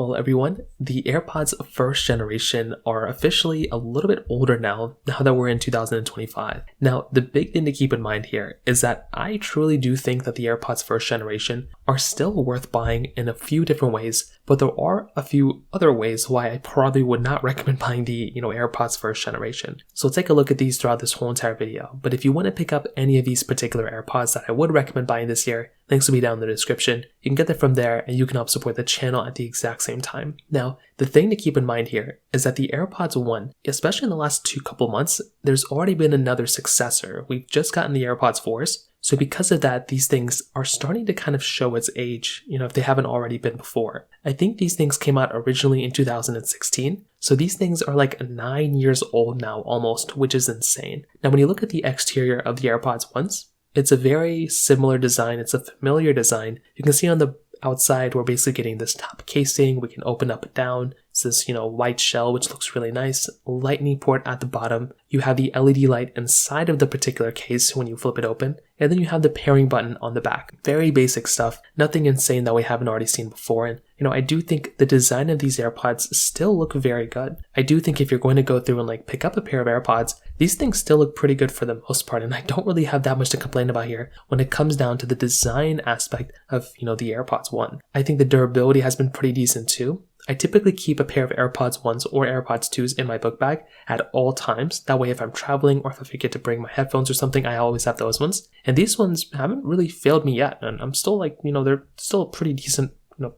Well, everyone, the AirPods first generation are officially a little bit older now that we're in 2025. Now, the big thing to keep in mind here is that I truly do think that the AirPods first generation are still worth buying in a few different ways, but there are a few other ways why I probably would not recommend buying the AirPods first generation. So we'll take a look at these throughout this whole entire video. But if you want to pick up any of these particular AirPods that I would recommend buying this year, links will be down in the description. You can get them from there and you can help support the channel at the exact same time. Now, the thing to keep in mind here is that the AirPods 1, especially in the last couple months, there's already been another successor. We've just gotten the AirPods 4s. So because of that, these things are starting to kind of show its age, if they haven't already been before. I think these things came out originally in 2016. So these things are like 9 years old now almost, which is insane. Now, when you look at the exterior of the AirPods 1s, it's a very similar design. It's a familiar design. You can see on the outside, we're basically getting this top casing. We can open up and down. It's this, white shell, which looks really nice. Lightning port at the bottom. You have the LED light inside of the particular case when you flip it open. And then you have the pairing button on the back. Very basic stuff. Nothing insane that we haven't already seen before. And, I do think the design of these AirPods still look very good. I do think if you're going to go through and pick up a pair of AirPods, these things still look pretty good for the most part. And I don't really have that much to complain about here when it comes down to the design aspect of, the AirPods 1. I think the durability has been pretty decent too. I typically keep a pair of AirPods 1s or AirPods 2s in my book bag at all times. That way, if I'm traveling or if I forget to bring my headphones or something, I always have those ones. And these ones haven't really failed me yet. And I'm still they're still a pretty decent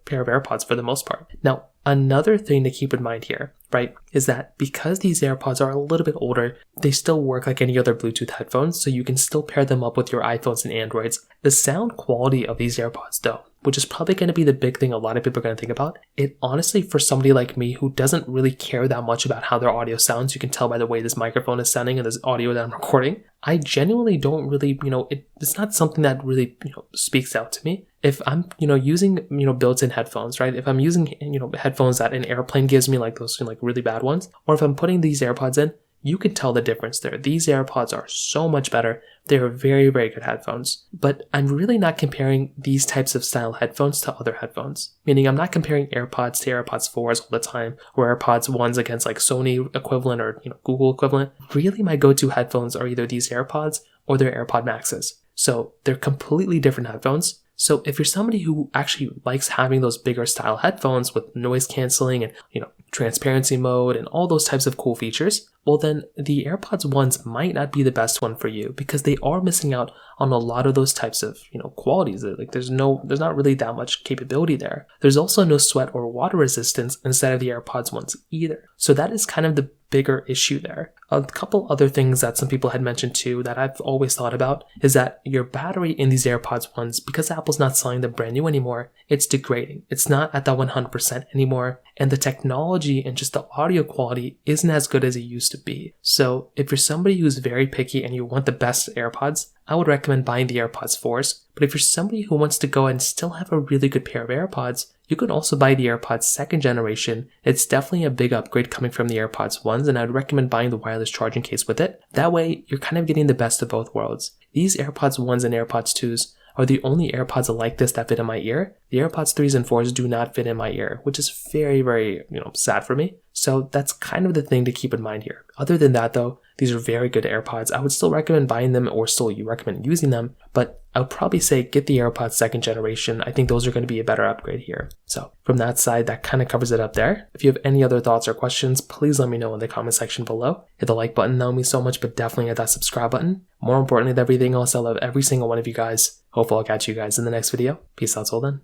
pair of AirPods for the most part. Now, another thing to keep in mind here, right, is that because these AirPods are a little bit older, they still work like any other Bluetooth headphones, so you can still pair them up with your iPhones and Androids. The sound quality of these AirPods, though, which is probably going to be the big thing a lot of people are going to think about, it honestly, for somebody like me who doesn't really care that much about how their audio sounds, you can tell by the way this microphone is sounding and this audio that I'm recording, I genuinely don't really, it's not something that really, speaks out to me. If I'm, using, built-in headphones, right? If I'm using, headphones that an airplane gives me, like those, really bad ones, or if I'm putting these AirPods in, you can tell the difference there. These AirPods are so much better. They're very, very good headphones. But I'm really not comparing these types of style headphones to other headphones. Meaning I'm not comparing AirPods to AirPods 4s all the time, or AirPods 1s against like Sony equivalent or Google equivalent. Really, my go-to headphones are either these AirPods or their AirPod Maxes. So they're completely different headphones. So if you're somebody who actually likes having those bigger style headphones with noise canceling and, transparency mode and all those types of cool features, well then the AirPods 1s might not be the best one for you because they are missing out on a lot of those types of, qualities. Like there's not really that much capability there. There's also no sweat or water resistance inside of the AirPods 1s either. So that is kind of the bigger issue there. A couple other things that some people had mentioned too that I've always thought about is that your battery in these AirPods 1s, because Apple's not selling them brand new anymore, it's degrading. It's not at that 100% anymore. And the technology and just the audio quality isn't as good as it used to be. So if you're somebody who's very picky and you want the best AirPods, I would recommend buying the AirPods 4s. But if you're somebody who wants to go and still have a really good pair of AirPods, you can also buy the AirPods 2nd generation. It's definitely a big upgrade coming from the AirPods 1s, and I'd recommend buying the wireless charging case with it. That way, you're kind of getting the best of both worlds. These AirPods 1s and AirPods 2s are the only AirPods like this that fit in my ear. The AirPods 3s and 4s do not fit in my ear, which is very, very, sad for me. So that's kind of the thing to keep in mind here. Other than that though, these are very good AirPods. I would still recommend buying them or still recommend using them, but I would probably say get the AirPods 2nd generation. I think those are going to be a better upgrade here. So from that side, that kind of covers it up there. If you have any other thoughts or questions, please let me know in the comment section below. Hit the like button, that would mean so much, but definitely hit that subscribe button. More importantly than everything else, I love every single one of you guys. Hopefully I'll catch you guys in the next video. Peace out till then.